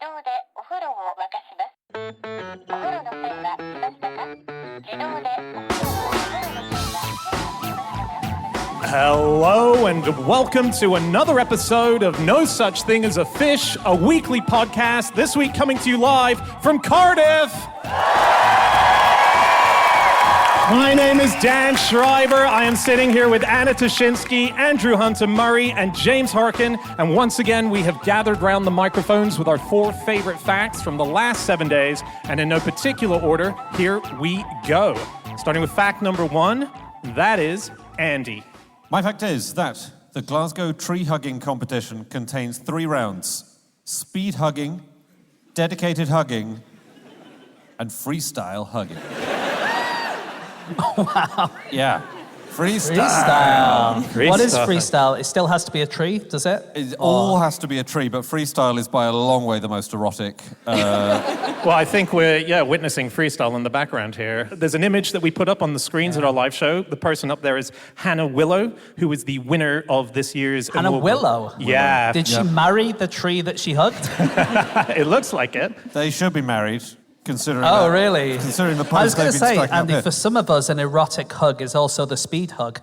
動でお風呂を沸かします。お風呂の線は来ましたか？自動でお風呂をお風呂の線は Hello and welcome to another episode of No Such Thing as a Fish, a weekly podcast, this week coming to you live from Cardiff. My name is Dan Schreiber. I am sitting here with Anna Toshinsky, Andrew Hunter-Murray, and James Harkin. And once again, we have gathered round the microphones with our 4 favorite facts from the last 7 days. And in no particular order, here we go. Starting with fact number 1, that is Andy. My fact is that the Glasgow tree hugging competition contains 3 rounds: speed hugging, dedicated hugging, and freestyle hugging. Wow. Yeah. Freestyle. What is freestyle? It still has to be a tree, does it? It all has to be a tree, but freestyle is by a long way the most erotic. Well, I think we're witnessing freestyle in the background here. There's an image that we put up on the screens at our live show. The person up there is Hannah Willow, who is the winner of this year's Hannah Willow? Yeah. Did she marry the tree that she hugged? It looks like it. They should be married, considering Oh, that, really? Considering the I was pose going they've to been say, striking up Andy, here. for some of us, an erotic hug is also the speed hug.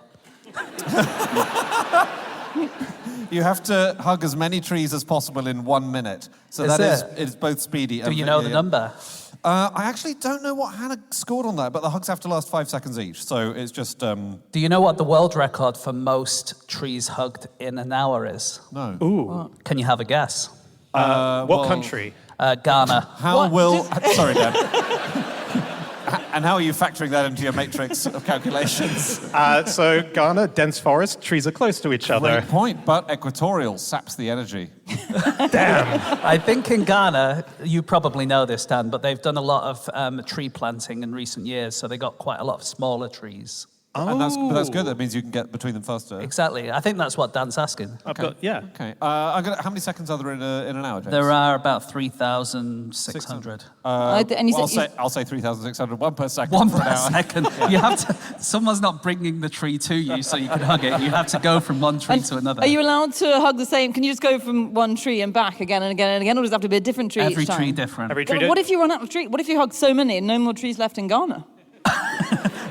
You have to hug as many trees as possible in 1 minute. So Is it's both speedy and... Do you know the number? I actually don't know what Hannah scored on that, but the hugs have to last 5 seconds each. So it's just... Do you know what the world record for most trees hugged in an hour is? No. Ooh. Can you have a guess? What country? Ghana. Sorry, Dan. And how are you factoring that into your matrix of calculations? So Ghana, dense forest, trees are close to each other. Great point, but equatorial saps the energy. Damn. I think in Ghana, you probably know this, Dan, but they've done a lot of tree planting in recent years, so they got quite a lot of smaller trees. And that's good. That means you can get between them faster. Exactly. I think that's what Dan's asking. Yeah. Okay. How many seconds are there in an hour, James? There are about 3,600. I'll say 3,600. 1 per second. One for an per hour. second. You have to. Someone's not bringing the tree to you so you can hug it. You have to go from one tree to another. Are you allowed to hug the same? Can you just go from one tree and back again and again and again, or does it have to be a different tree Every each time? tree different. What if you run out of trees? What if you hug so many and no more trees left in Ghana?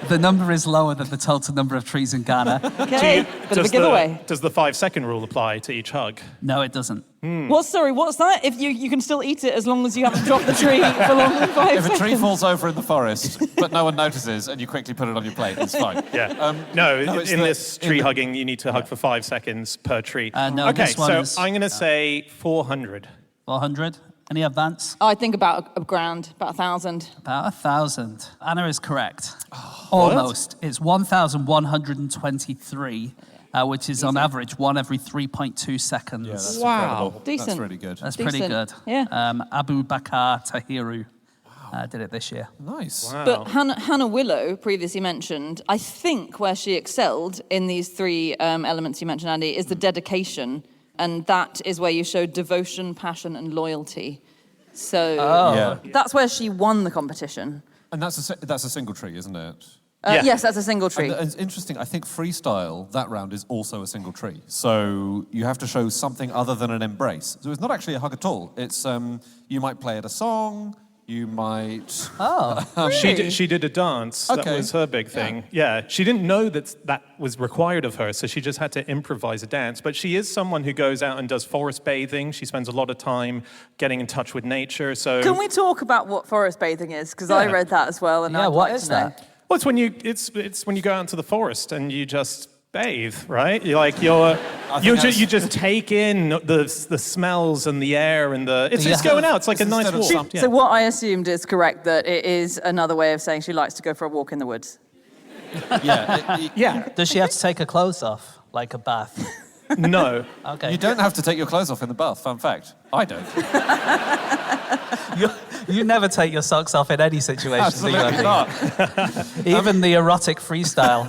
The number is lower than the total number of trees in Ghana. Okay, bit of a giveaway. Does the 5-second rule apply to each hug? No, it doesn't. What's that? If you can still eat it as long as you haven't dropped the tree for longer than 5 seconds. If a tree falls over in the forest, but no one notices, and you quickly put it on your plate, it's fine. Yeah. In this tree hugging, you need to hug for 5 seconds per tree. No, okay, this one so is, I'm going to say 400. 400? Any advance? I think about a grand, about 1,000. About 1,000. Anna is correct. Almost. It's 1,123, which is on average 1 every 3.2 seconds. Yeah, that's Wow. incredible. Decent. That's really good. That's pretty good. Yeah. Abu Bakr Tahiru did it this year. Nice. Wow. But Hannah Willow, previously mentioned, I think where she excelled in these 3 elements you mentioned, Andy, is the dedication. And that is where you show devotion, passion, and loyalty. So that's where she won the competition. And that's a single tree, isn't it? Yes, that's a single tree. And it's interesting. I think freestyle, that round, is also a single tree. So you have to show something other than an embrace. So it's not actually a hug at all. It's you might play at a song. You might... She did a dance. That was her big thing. Yeah. She didn't know that was required of her, so she just had to improvise a dance. But she is someone who goes out and does forest bathing. She spends a lot of time getting in touch with nature. So Can we talk about what forest bathing is? Because I read that as well. And I'd what like is to know. that? well, it's when you go out into the forest and you just bathe, right? You just take in the smells and the air and it's just going out. It's like a nice walk. So what I assumed is correct, that it is another way of saying she likes to go for a walk in the woods. Yeah. Does she have to take her clothes off, like a bath? No. Okay. You don't have to take your clothes off in the bath, fun fact. I don't. You never take your socks off in any situation. Absolutely not. Even the erotic freestyle.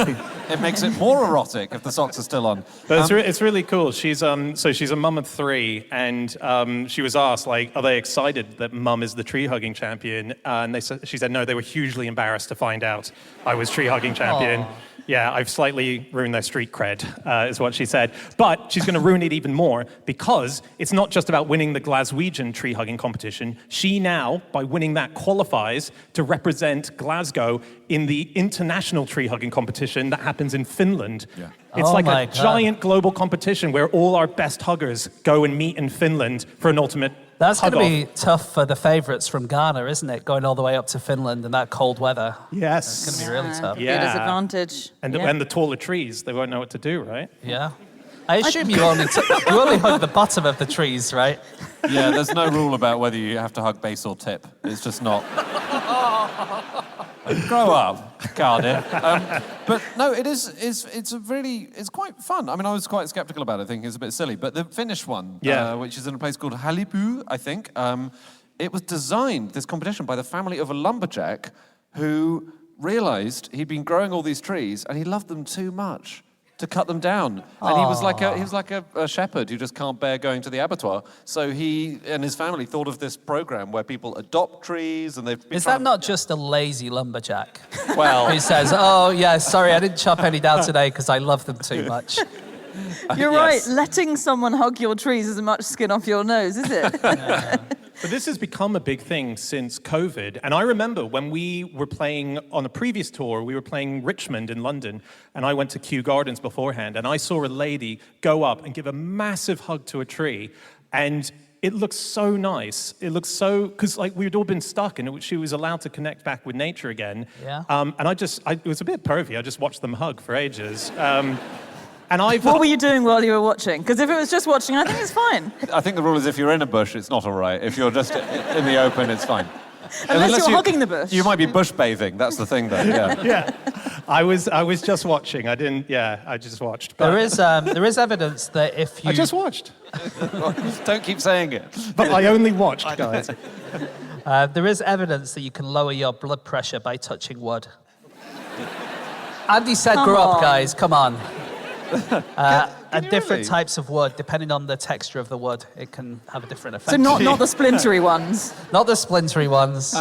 It makes it more erotic if the socks are still on. But it's really cool. She's she's a mum of 3, and she was asked, like, are they excited that mum is the tree hugging champion? And she said no, they were hugely embarrassed to find out I was tree hugging champion. Aww. Yeah, I've slightly ruined their street cred, is what she said. But she's going to ruin it even more because it's not just about winning the Glaswegian tree hugging competition. She now, by winning that, qualifies to represent Glasgow in the international tree hugging competition that happens in Finland. Yeah. It's Oh like my a God. giant global competition where all our best huggers go and meet in Finland for an ultimate That's going to hug-off. be tough for the favourites from Ghana, isn't it? Going all the way up to Finland in that cold weather. Yes. It's going to be really tough. Yeah. Big disadvantage. And Yeah. the taller trees, they won't know what to do, right? Yeah. I assume you only hug the bottom of the trees, right? Yeah, there's no rule about whether you have to hug base or tip. It's just not. Grow up, Cardiff. But no, it's quite fun. I mean, I was quite skeptical about it, thinking it's a bit silly. But the Finnish one, which is in a place called Halipu, I think, it was designed, this competition, by the family of a lumberjack who realised he'd been growing all these trees and he loved them too much to cut them down. And he was like a shepherd who just can't bear going to the abattoir. So he and his family thought of this program where people adopt trees and they've been Is that not just a lazy lumberjack? Well, Who says, oh, yeah, sorry, I didn't chop any down today because I love them too much. You're yes. right. Letting someone hug your trees isn't much skin off your nose, is it? But this has become a big thing since COVID. And I remember when we were playing on a previous tour, we were playing Richmond in London, and I went to Kew Gardens beforehand, and I saw a lady go up and give a massive hug to a tree, and it looked so nice. It looked so, because like we'd all been stuck, and she was allowed to connect back with nature again. Yeah. And it was a bit pervy. I just watched them hug for ages. And What were you doing while you were watching? Because if it was just watching, I think it's fine. I think the rule is if you're in a bush, it's not all right. If you're just in the open, it's fine. Unless you're hugging the bush. You might be bush bathing. That's the thing, though. Yeah. Yeah, I was just watching. I didn't. Yeah, I just watched. But There is evidence that if you... I just watched, Don't keep saying it. but I only watched, guys. There is evidence that you can lower your blood pressure by touching wood. Andy said, Come grow up, on. guys, come on. And you different really? types of wood, depending on the texture of the wood, it can have a different effect. So not the splintery ones. Not the splintery ones.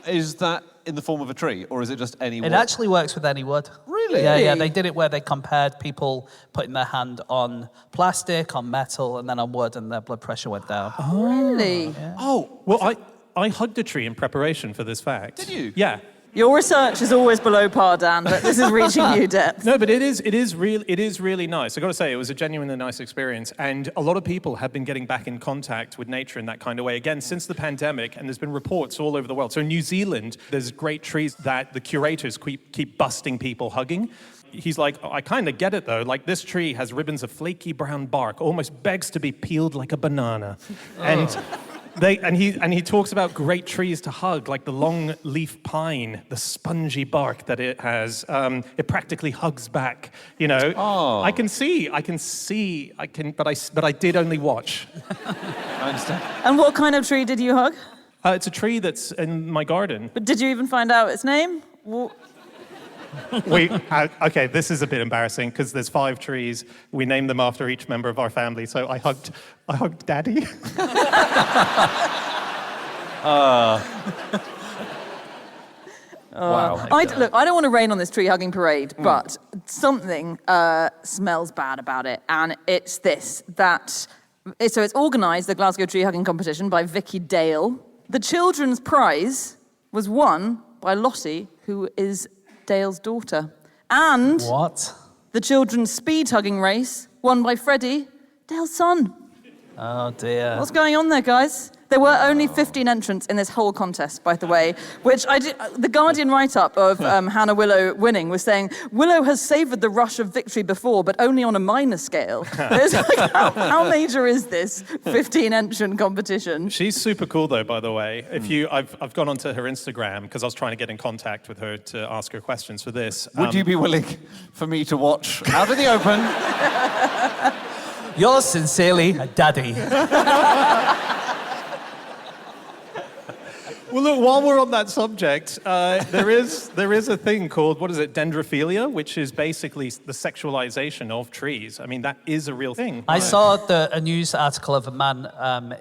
Is that in the form of a tree, or is it just any It wood? actually works with any wood. Really? Yeah, they did it where they compared people putting their hand on plastic, on metal, and then on wood, and their blood pressure went down. Really? Oh, Well, I hugged a tree in preparation for this fact. Did you? Yeah. Your research is always below par, Dan, but this is reaching new depths. No, but it is really nice. I got to say, it was a genuinely nice experience, and a lot of people have been getting back in contact with nature in that kind of way again since the pandemic. And there's been reports all over the world. So in New Zealand, there's great trees that the curators keep busting people hugging. He's like, I kind of get it though. Like this tree has ribbons of flaky brown bark, almost begs to be peeled like a banana, and. He talks about great trees to hug, like the long leaf pine, the spongy bark that it has. It practically hugs back, you know. Oh. But I did only watch. I understand. And what kind of tree did you hug? It's a tree that's in my garden. But did you even find out its name? Okay, this is a bit embarrassing because there's 5 trees. We named them after each member of our family. So I hugged Daddy. Wow. Look, I don't want to rain on this tree hugging parade, but something smells bad about it, and it's this. So it's organised, the Glasgow tree hugging competition, by Vicky Dale. The children's prize was won by Lottie, who is Dale's daughter. And What? the children's speed hugging race, won by Freddie, Dale's son. Oh, dear. What's going on there, guys? There were only 15 entrants in this whole contest, by the way, which the Guardian write-up of Hannah Willow winning was saying, Willow has savoured the rush of victory before, but only on a minor scale. It's like, how major is this 15-entrant competition? She's super cool, though, by the way. I've gone onto her Instagram because I was trying to get in contact with her to ask her questions for this. Would you be willing for me to watch out in the open? Yours sincerely, Daddy. Well, look, while we're on that subject, there is a thing called, what is it, dendrophilia, which is basically the sexualization of trees. I mean, that is a real thing. I saw a news article of a man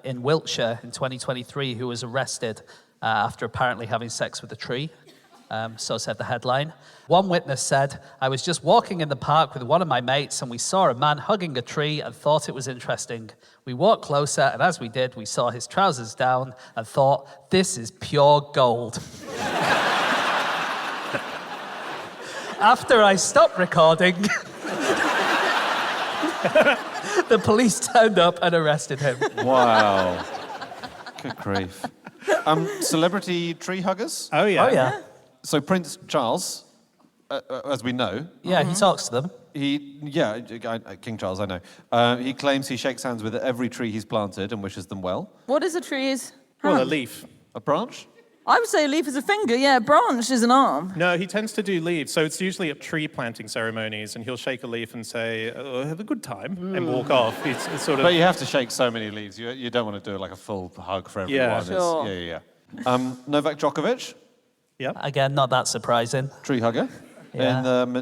in Wiltshire in 2023 who was arrested after apparently having sex with a tree. So said the headline. One witness said, "I was just walking in the park with one of my mates and we saw a man hugging a tree and thought it was interesting. We walked closer and as we did, we saw his trousers down and thought, this is pure gold." After I stopped recording, the police turned up and arrested him. Wow. Good grief. Celebrity tree huggers? Oh, yeah. Oh, yeah. So Prince Charles, as we know, Yeah, he talks to them. King Charles, I know. He claims he shakes hands with every tree he's planted and wishes them well. What is a tree's Well, a hand? leaf. A branch? I would say a leaf is a finger. Yeah, a branch is an arm. No, he tends to do leaves. So it's usually at tree planting ceremonies, and he'll shake a leaf and say, "Oh, have a good time," and walk off. It's sort of... But you have to shake so many leaves. You don't want to do like a full hug for everyone. Yeah. Sure. Yeah. Novak Djokovic, Yep. Again, not that surprising. tree hugger. Yeah. And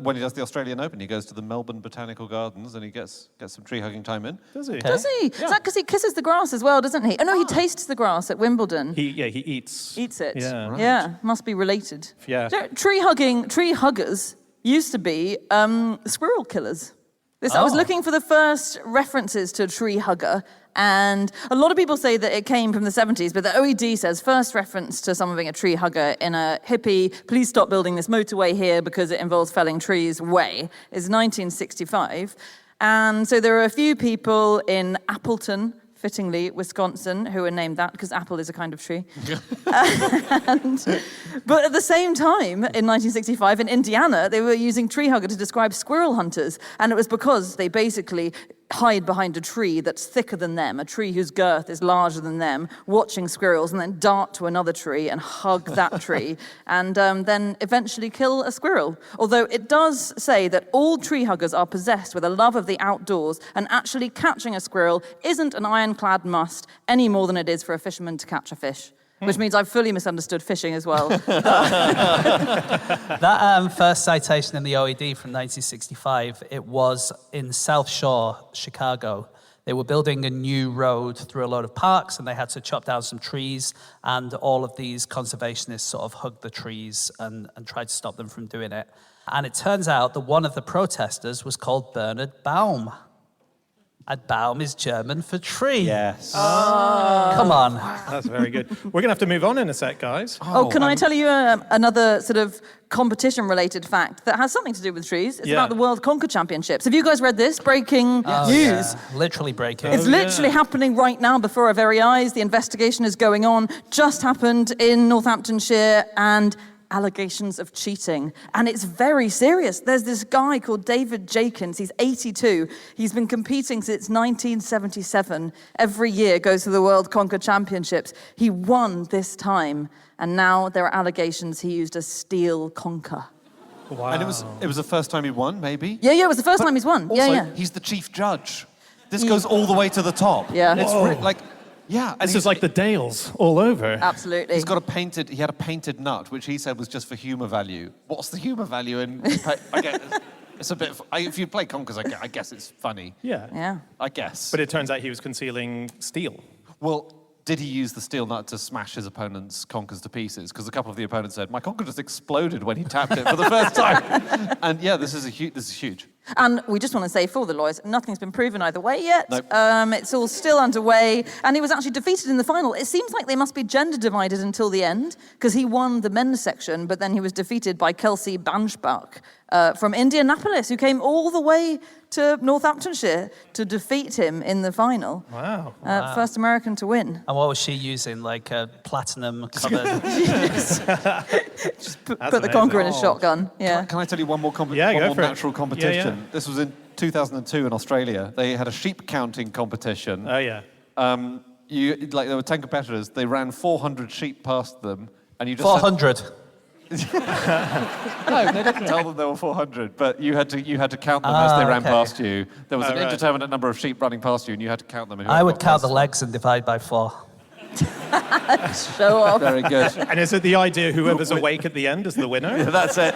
when he does the Australian Open, he goes to the Melbourne Botanical Gardens and he gets some tree hugging time in. Does he? Okay. Does he? Is that because he kisses the grass as well, doesn't he? Oh, no, he tastes the grass at Wimbledon. He eats. Eats it. Yeah. Right. Yeah, must be related. Yeah. So, tree huggers used to be squirrel killers. I was looking for the first references to a tree hugger, and a lot of people say that it came from the 70s, but the OED says first reference to someone being a tree hugger in a hippie, please stop building this motorway here because it involves felling trees way, is 1965. And so there are a few people in Appleton, fittingly, Wisconsin, who are named that because apple is a kind of tree. But at the same time, in 1965, in Indiana, they were using tree hugger to describe squirrel hunters. And it was because they basically hide behind a tree that's thicker than them, a tree whose girth is larger than them, watching squirrels, and then dart to another tree and hug that tree, and then eventually kill a squirrel. Although it does say that all tree huggers are possessed with a love of the outdoors, and actually catching a squirrel isn't an ironclad must any more than it is for a fisherman to catch a fish. Which means I've fully misunderstood fishing as well. That first citation in the OED from 1965, it was in South Shore, Chicago. They were building a new road through a lot of parks and they had to chop down some trees, and all of these conservationists sort of hugged the trees and tried to stop them from doing it. And it turns out that one of the protesters was called Bernard Baum. And Baum is German for tree. Yes. Come on. That's very good. We're going to have to move on in a sec, guys. Can I tell you another sort of competition-related fact that has something to do with trees? It's about the World Conquer Championships. Have you guys read this? Breaking news. Yeah. Literally breaking. It's literally happening right now before our very eyes. The investigation is going on. Just happened in Northamptonshire, and allegations of cheating. And it's very serious. There's this guy called David Jenkins. He's 82. He's been competing since 1977. Every year goes to the World Conquer Championships. He won this time. And now there are allegations he used a steel conker. Wow. And it was the first time he won, maybe? Yeah, it was the first time he's won. Also, he's the chief judge. This goes all the way to the top. Yeah. It's and This is like the Dales all over. Absolutely. He had a painted nut, which he said was just for humour value. What's the humour value in... I guess it's a bit... if you play conkers, I guess it's funny. Yeah. I guess. But it turns out he was concealing steel. Well, did he use the steel nut to smash his opponent's conkers to pieces? Because a couple of the opponents said, my conker just exploded when he tapped it for the first time. And yeah, this is huge. And we just want to say for the lawyers, nothing's been proven either way yet. Nope. It's all still underway. And he was actually defeated in the final. It seems like they must be gender divided until the end, because he won the men's section, but then he was defeated by Kelsey Banchbach from Indianapolis, who came all the way to Northamptonshire to defeat him in the final. Wow. First American to win. And what was she using? Like a platinum covered... Put the conker in a shotgun. Yeah. Can I tell you one more Yeah, natural competition? Yeah. This was in 2002 in Australia. They had a sheep counting competition. Oh, yeah. There were 10 competitors. They ran 400 sheep past them, and you just 400. No, they didn't tell them there were 400, but you had to count them as they ran past you. There was an indeterminate number of sheep running past you, and you had to count them. I would count the legs and divide by 4. Show off. Very good. And is it the idea whoever's awake at the end is the winner? Yeah, that's it.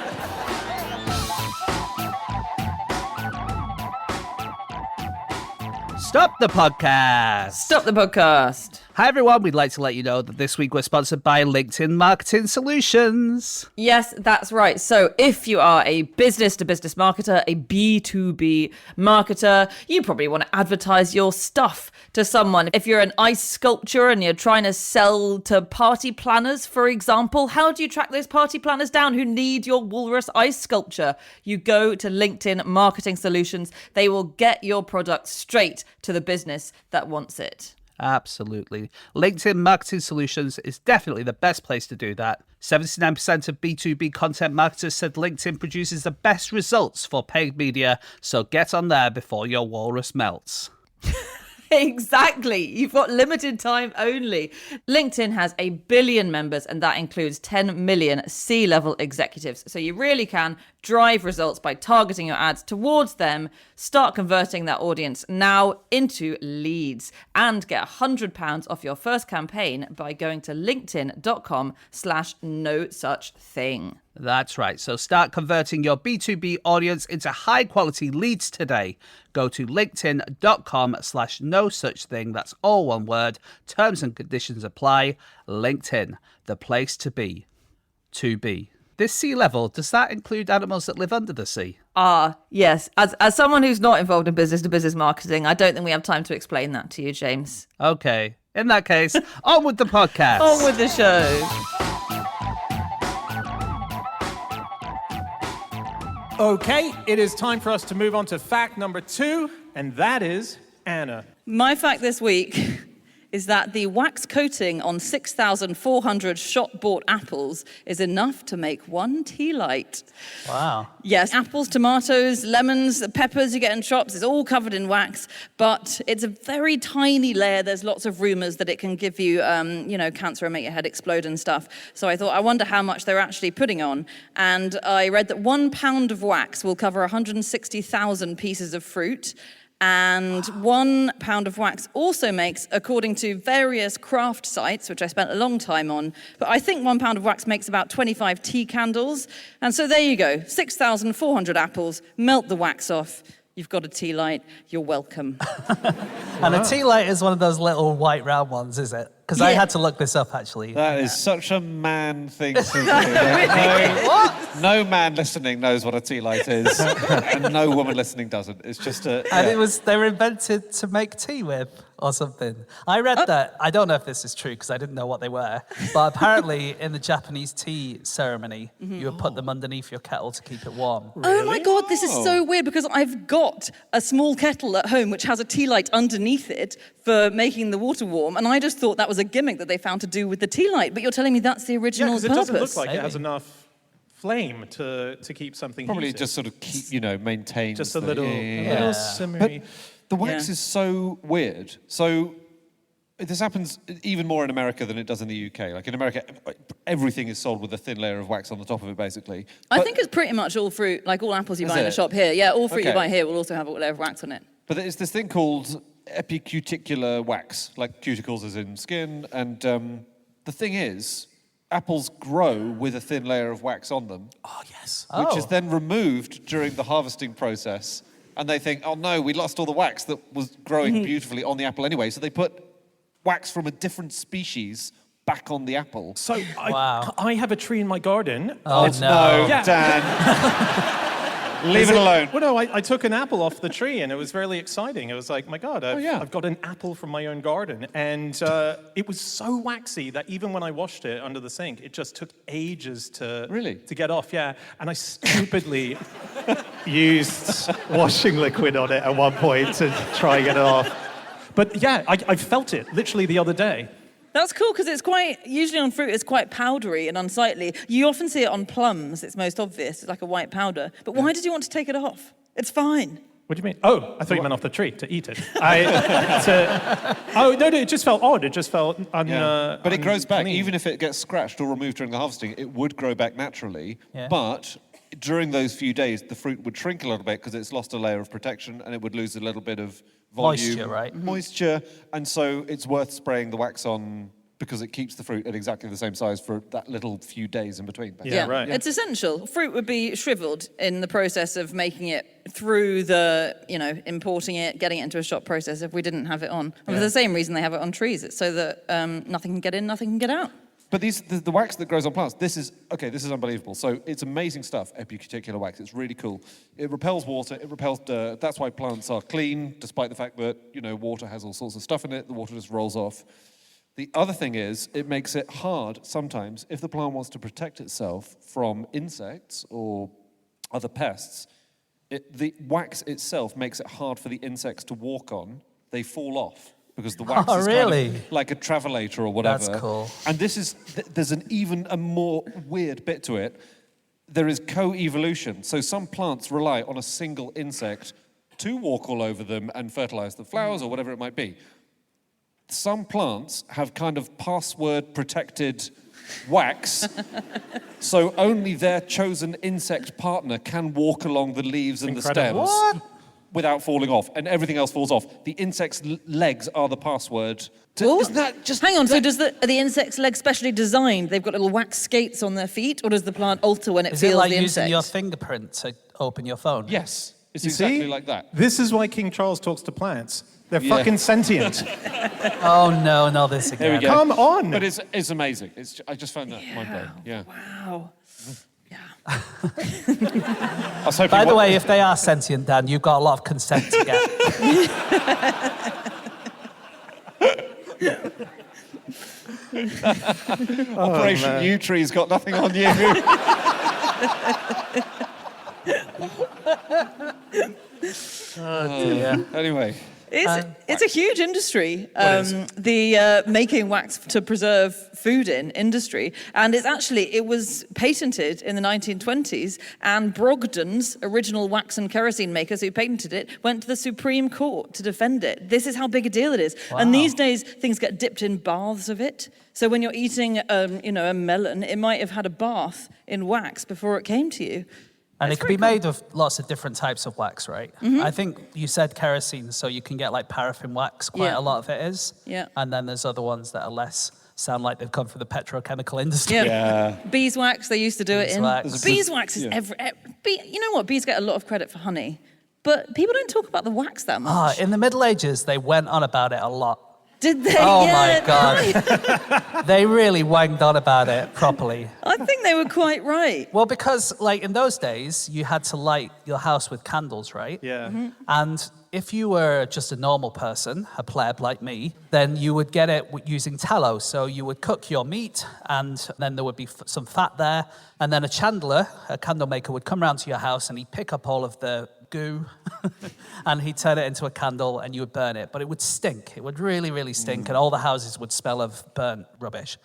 Stop the podcast. Stop the podcast. Hi, everyone. We'd like to let you know that this week we're sponsored by LinkedIn Marketing Solutions. Yes, that's right. So if you are a business-to-business marketer, a B2B marketer, you probably want to advertise your stuff to someone. If you're an ice sculptor and you're trying to sell to party planners, for example, how do you track those party planners down who need your walrus ice sculpture? You go to LinkedIn Marketing Solutions. They will get your product straight to the business that wants it. Absolutely. LinkedIn Marketing Solutions is definitely the best place to do that. 79% of B2B content marketers said LinkedIn produces the best results for paid media, so get on there before your walrus melts. Exactly. You've got limited time only. LinkedIn has 1 billion members, and that includes 10 million C-level executives. So you really can drive results by targeting your ads towards them, start converting that audience now into leads, and get £100 off your first campaign by going to linkedin.com/no-such-thing. That's right. So start converting your B2B audience into high quality leads today. Go to linkedin.com/no-such-thing. That's all one word. Terms and conditions apply. LinkedIn, the place to be. To be. This sea level, does that include animals that live under the sea? Yes. As someone who's not involved in business-to-business marketing, I don't think we have time to explain that to you, James. Okay. In that case, on with the podcast. On with the show. Okay, it is time for us to move on to fact number 2, and that is Anna. My fact this week is that the wax coating on 6,400 shop-bought apples is enough to make one tea light. Wow. Yes, apples, tomatoes, lemons, the peppers you get in shops, it's all covered in wax, but it's a very tiny layer. There's lots of rumors that it can give you, cancer and make your head explode and stuff. So I thought, I wonder how much they're actually putting on. And I read that 1 pound of wax will cover 160,000 pieces of fruit. And 1 pound of wax also makes, according to various craft sites, which I spent a long time on, but I think 1 pound of wax makes about 25 tea candles. And so there you go, 6,400 apples, melt the wax off. You've got a tea light, you're welcome. And a tea light is one of those little white round ones, is it? Because I had to look this up, actually. That is such a man thing to do. What? No man listening knows what a tea light is, and no woman listening doesn't. It's just a... And they were invented to make tea with, or something. I read that, I don't know if this is true, because I didn't know what they were, but apparently in the Japanese tea ceremony, you would put them underneath your kettle to keep it warm. Oh my God, this is so weird because I've got a small kettle at home which has a tea light underneath it for making the water warm, and I just thought that was a gimmick that they found to do with the tea light, but you're telling me that's the original because it purpose. doesn't look like it has enough flame to keep something Probably heated. just sort of keep, maintains... Just a little simmery. But the wax is so weird. So this happens even more in America than it does in the UK. Like in America, everything is sold with a thin layer of wax on the top of it, basically. I think it's pretty much all fruit, like all apples you buy in a it? shop here. Yeah, all fruit you Okay. buy here will also have a layer of wax on it. But there's this thing called epicuticular wax, like cuticles as in skin. And the thing is, apples grow with a thin layer of wax on them. Oh, yes. Which is then removed during the harvesting process. And they think, oh no, we lost all the wax that was growing beautifully on the apple anyway. So they put wax from a different species back on the apple. So Wow. I have a tree in my garden. Oh, no. Yeah. Dan. Leave it alone. Well, no, I took an apple off the tree, and it was really exciting. It was like, my God, I've got an apple from my own garden. And it was so waxy that even when I washed it under the sink, it just took ages to get off, yeah. And I stupidly used washing liquid on it at one point to try and get it off. But yeah, I felt it literally the other day. That's cool because it's usually on fruit, it's quite powdery and unsightly. You often see it on plums, it's most obvious, it's like a white powder. But why did you want to take it off? It's fine. What do you mean? Oh, I thought you meant off the tree, to eat it. No, it just felt odd. It just felt But it grows back. unclean. Even if it gets scratched or removed during the harvesting, it would grow back naturally. Yeah. But during those few days, the fruit would shrink a little bit because it's lost a layer of protection and it would lose a little bit of volume. Moisture, right? Moisture. And so it's worth spraying the wax on because it keeps the fruit at exactly the same size for that little few days in between. basically. Yeah, right. It's essential. Fruit would be shriveled in the process of making it through the, importing it, getting it into a shop process if we didn't have it on. And for the same reason they have it on trees. It's so that nothing can get in, nothing can get out. But the wax that grows on plants, this is unbelievable. So it's amazing stuff, epicuticular wax. It's really cool. It repels water, it repels dirt. That's why plants are clean, despite the fact that, water has all sorts of stuff in it. The water just rolls off. The other thing is, it makes it hard sometimes, if the plant wants to protect itself from insects or other pests, the wax itself makes it hard for the insects to walk on. They fall off. Because the wax is really? kind of like a travelator or whatever. That's cool. And there's an even a more weird bit to it. There is co-evolution. So some plants rely on a single insect to walk all over them and fertilize the flowers or whatever it might be. Some plants have kind of password-protected wax, so only their chosen insect partner can walk along the leaves and the stems. What? Without falling off, and everything else falls off. The insect's legs are the password. What? Isn't that just... Hang on, so are the insect's legs specially designed? They've got little wax skates on their feet, or does the plant alter when it Is feels it like the using insect? your fingerprint to open your phone? Yes, it's You exactly see? like that. This is why King Charles talks to plants. They're Yeah. fucking sentient. Oh no, not this There we again. go. Come on. But it's amazing. I just found that mind-blowing. Yeah. Wow. Yeah. I was hoping By the way, if they are sentient, Dan, you've got a lot of consent to get. Operation U Tree's got nothing on you. Anyway. It's a huge industry, is? the making wax to preserve food in industry. And it was patented in the 1920s, and Brogden's original wax and kerosene makers who patented it went to the Supreme Court to defend it. This is how big a deal it is. Wow. And these days, things get dipped in baths of it. So when you're eating, a melon, it might have had a bath in wax before it came to you. And It's it can be very made of lots of different types of wax, right? I think you said kerosene, so you can get like paraffin wax, quite Yeah. a lot of it is. Yeah. And then there's other ones that are less, sound like they've come from the petrochemical industry. Yeah. Beeswax, they used to do it in. Beeswax. Beeswax is you know what? Bees get a lot of credit for honey, but people don't talk about the wax that much. In the Middle Ages, they went on about it a lot. Did they? Oh Yeah, my God. right. They really wanged on about it properly. I think they were quite right. Well, because like in those days, you had to light your house with candles, right? Yeah. And if you were just a normal person, a pleb like me, then you would get it using tallow. So you would cook your meat, and then there would be some fat there. And then a chandler, a candle maker, would come round to your house and he'd pick up all of the goo and he'd turn it into a candle and you would burn it. But it would stink. It would really, really stink. And all the houses would smell of burnt rubbish.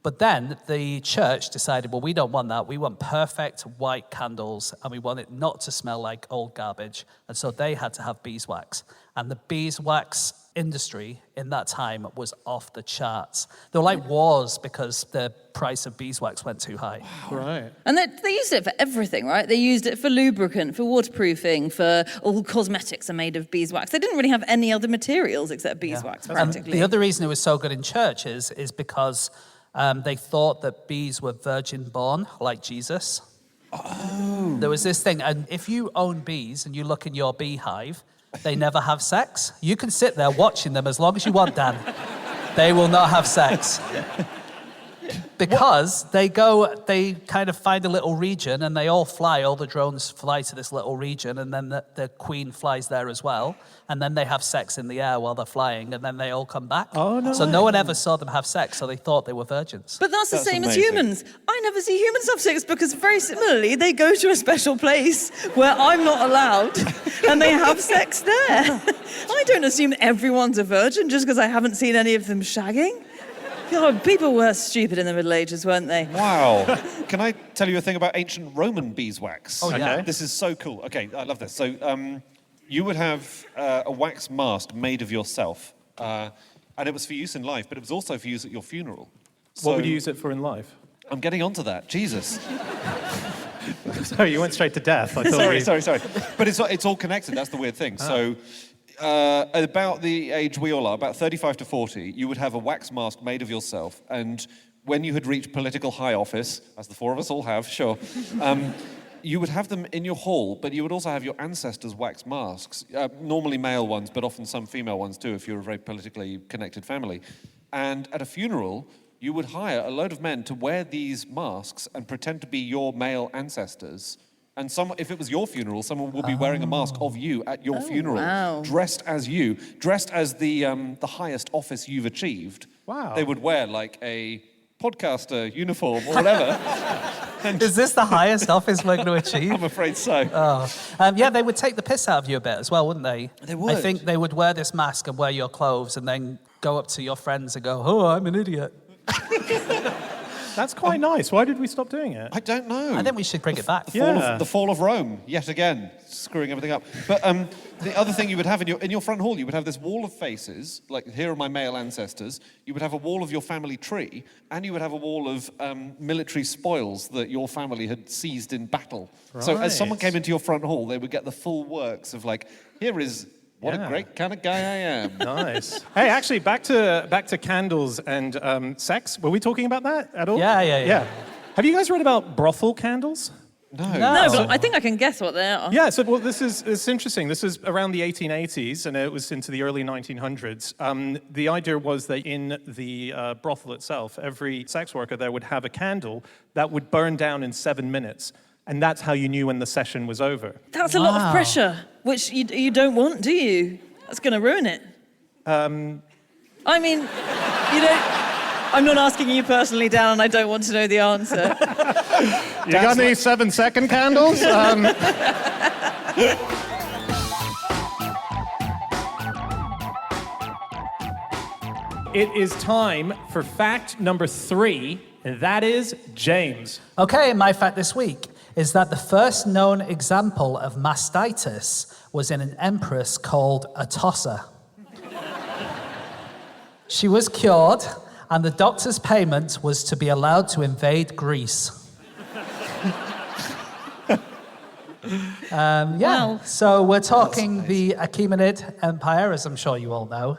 But then the church decided, well, we don't want that. We want perfect white candles, and we want it not to smell like old garbage. And so they had to have beeswax. And the beeswax industry in that time was off the charts. There were like wars because the price of beeswax went too high. Right. And they used it for everything, right? They used it for lubricant, for waterproofing, for all cosmetics are made of beeswax. They didn't really have any other materials except beeswax, And practically. the other reason it was so good in churches is because they thought that bees were virgin-born, like Jesus. Oh. There was this thing, and if you own bees and you look in your beehive, they never have sex. You can sit there watching them as long as you want, Dan. They will not have sex. Because they kind of find a little region and they all the drones fly to this little region, and then the queen flies there as well. And then they have sex in the air while they're flying, and then they all come back. Oh, no So way. no one ever saw them have sex, so they thought they were virgins. But that's the same amazing. as humans. I never see humans have sex because very similarly, they go to a special place where I'm not allowed and they have sex there. I don't assume everyone's a virgin just because I haven't seen any of them shagging. God, people were stupid in the Middle Ages, weren't they? Wow. Can I tell you a thing about ancient Roman beeswax? Oh, yeah. Okay. This is so cool. Okay, I love this. So you would have a wax mask made of yourself, and it was for use in life, but it was also for use at your funeral. So What would you use it for in life? I'm getting onto that. Jesus. Sorry, you went straight to death. I thought sorry. But it's all connected. That's the weird thing. So about the age we all are, about 35 to 40, you would have a wax mask made of yourself, and when you had reached political high office, as the four of us all have, sure, you would have them in your hall, but you would also have your ancestors' wax masks, normally male ones, but often some female ones too, if you're a very politically connected family. And at a funeral, you would hire a load of men to wear these masks and pretend to be your male ancestors. And if it was your funeral, someone would be wearing a mask of you at your funeral, wow. dressed as you, dressed as the highest office you've achieved. Wow. They would wear like a podcaster uniform or whatever. Is this the highest office we're going to achieve? I'm afraid so. Yeah, they would take the piss out of you a bit as well, wouldn't they? They would. I think they would wear this mask and wear your clothes and then go up to your friends and go, "Oh, I'm an idiot." That's quite nice. Why did we stop doing it? I don't know. I think we should bring it back. The fall of Rome, yet again, screwing everything up. But the other thing you would have in your front hall, you would have this wall of faces, like here are my male ancestors. You would have a wall of your family tree, and you would have a wall of military spoils that your family had seized in battle. Right. So as someone came into your front hall, they would get the full works of like, here is what a great kind of guy I am. Nice. Hey, actually, back to candles and sex. Were we talking about that at all? Yeah. Have you guys read about brothel candles? No, but I think I can guess what they are. Yeah, so well, it's interesting. This is around the 1880s, and it was into the early 1900s. The idea was that in the brothel itself, every sex worker there would have a candle that would burn down in 7 minutes. And that's how you knew when the session was over. That's a lot of pressure, which you don't want, do you? That's going to ruin it. I mean, you don't... I'm not asking you personally, Dan, and I don't want to know the answer. You got any 7-second candles? It is time for fact number 3, and that is James. Okay, my fact this week is that the first known example of mastitis was in an empress called Atossa. She was cured, and the doctor's payment was to be allowed to invade Greece. Wow. So we're talking the Achaemenid Empire, as I'm sure you all know,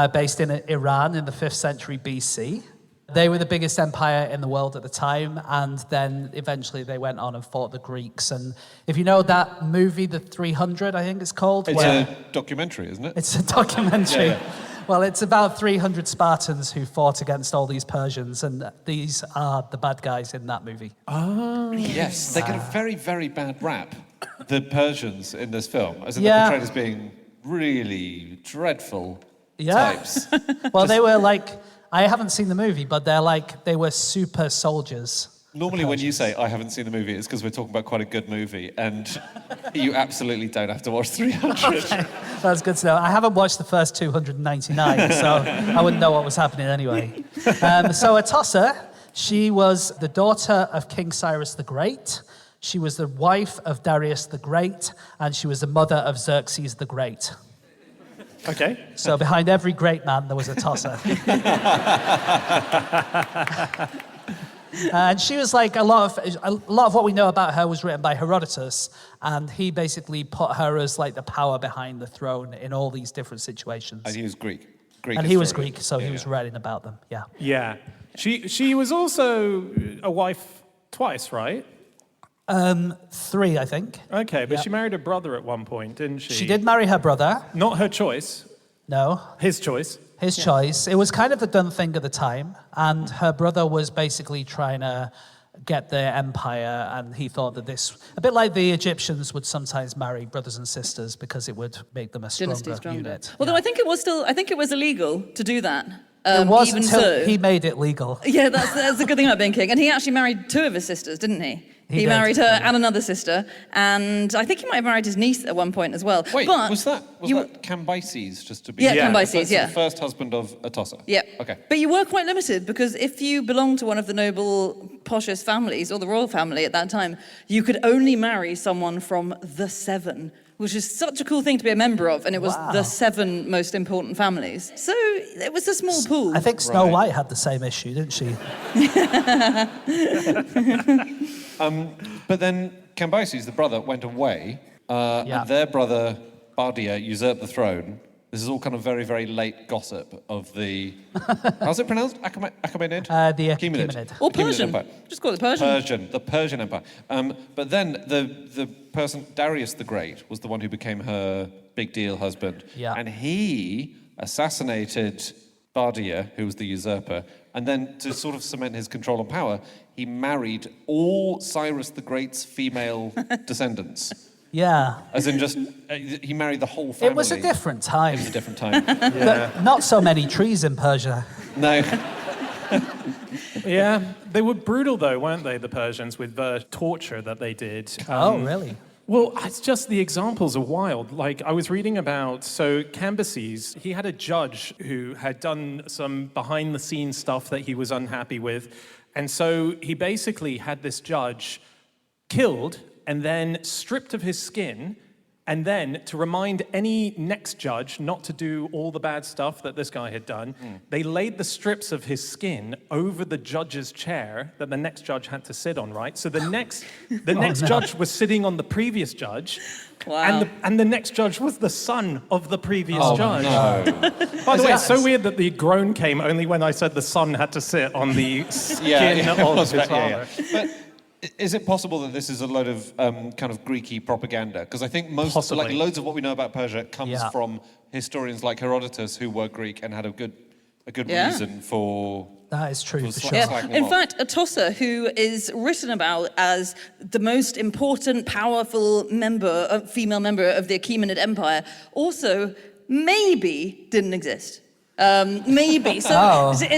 based in Iran in the 5th century BC. They were the biggest empire in the world at the time, and then eventually they went on and fought the Greeks. And if you know that movie, The 300, I think it's called. It's a documentary, isn't it? It's a documentary. Yeah. Well, it's about 300 Spartans who fought against all these Persians, and these are the bad guys in that movie. Oh. Yes, they get a very, very bad rap, the Persians in this film, as in they're portrayed as being really dreadful types. Well, they were like... I haven't seen the movie, but they were super soldiers. Normally when you say, I haven't seen the movie, it's because we're talking about quite a good movie, and you absolutely don't have to watch 300. Okay. That's good to know. I haven't watched the first 299, so I wouldn't know what was happening anyway. So Atossa, she was the daughter of King Cyrus the Great. She was the wife of Darius the Great, and she was the mother of Xerxes the Great. Okay. So behind every great man, there was a Atossa. And she was like a lot of what we know about her was written by Herodotus, and he basically put her as like the power behind the throne in all these different situations. And he was Greek. And he was Greek, so he was writing about them. Yeah. Yeah. She was also a wife twice, right? 3, I think. Okay, but she married her brother at one point, didn't she? She did marry her brother. Not her choice. No. His choice. His choice. It was kind of the done thing at the time, and her brother was basically trying to get their empire, and he thought that this, a bit like the Egyptians would sometimes marry brothers and sisters because it would make them a stronger unit. Although I think it was illegal to do that. It was even until so. he made it legal. Yeah, that's the good thing about being king. And he actually married 2 of his sisters, didn't he? He did. married her and another sister, and I think he might have married his niece at one point as well. Wait, but was that Cambyses, just to be... Yeah, Cambyses, the first husband of Atossa? Yeah. Okay. But you were quite limited, because if you belonged to one of the noble, poshest families, or the royal family at that time, you could only marry someone from the 7, which is such a cool thing to be a member of, and it was the 7 most important families. So it was a small pool. I think Snow White had the same issue, didn't she? But then Cambyses, the brother, went away, and their brother Bardia usurped the throne. This is all kind of very, very late gossip of the... How's it pronounced? Achaemenid? The Achaemenid. Or Achaemenid Persian. Empire. Just call it Persian. The Persian Empire. But then the person, Darius the Great, was the one who became her big deal husband. Yeah. And he assassinated Bardia, who was the usurper, and then to sort of cement his control and power, he married all Cyrus the Great's female descendants. Yeah. As in just, he married the whole family. It was a different time. It was a different time. But not so many trees in Persia. No. Yeah, they were brutal though, weren't they, the Persians, with the torture that they did. Oh, really? Well, it's just the examples are wild. Like, I was reading about, so Cambyses, he had a judge who had done some behind-the-scenes stuff that he was unhappy with. And so he basically had this judge killed and then stripped of his skin, and then to remind any next judge not to do all the bad stuff that this guy had done, they laid the strips of his skin over the judge's chair that the next judge had to sit on, right? So the next judge was sitting on the previous judge, Wow. and the next judge was the son of the previous judge. No. By the way, it's so weird that the groan came only when I said the son had to sit on the skin of his father. But is it possible that this is a load of kind of Greeky propaganda? Because I think loads of what we know about Persia comes from historians like Herodotus, who were Greek and had a good reason for... That is true, for sure. In fact, Atossa, who is written about as the most important, powerful female member of the Achaemenid Empire, also maybe didn't exist. Maybe. So she's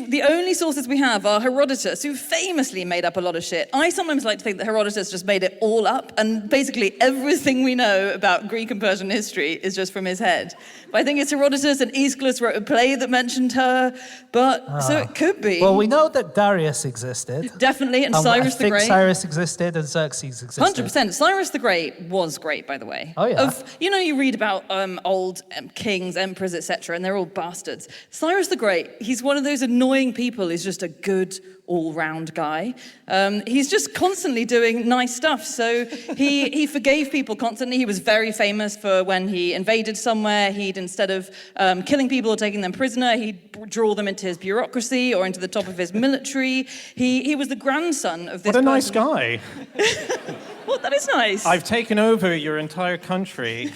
the only sources we have are Herodotus, who famously made up a lot of shit. I sometimes like to think that Herodotus just made it all up, and basically everything we know about Greek and Persian history is just from his head. But I think it's Herodotus, and Aeschylus wrote a play that mentioned her, but so it could be. Well, we know that Darius existed. Definitely, and Cyrus the Great. Cyrus existed and Xerxes existed. 100%. Cyrus the Great was great, by the way. Oh, yeah. You read about old kings, emperors, etc., and they're all bastards. Cyrus the Great, he's one of those annoying people who's just a good all-round guy. He's just constantly doing nice stuff. So he forgave people constantly. He was very famous for when he invaded somewhere, he'd, instead of killing people or taking them prisoner, he'd draw them into his bureaucracy or into the top of his military. He was the grandson of this What a nice guy. Well, that is nice. I've taken over your entire country.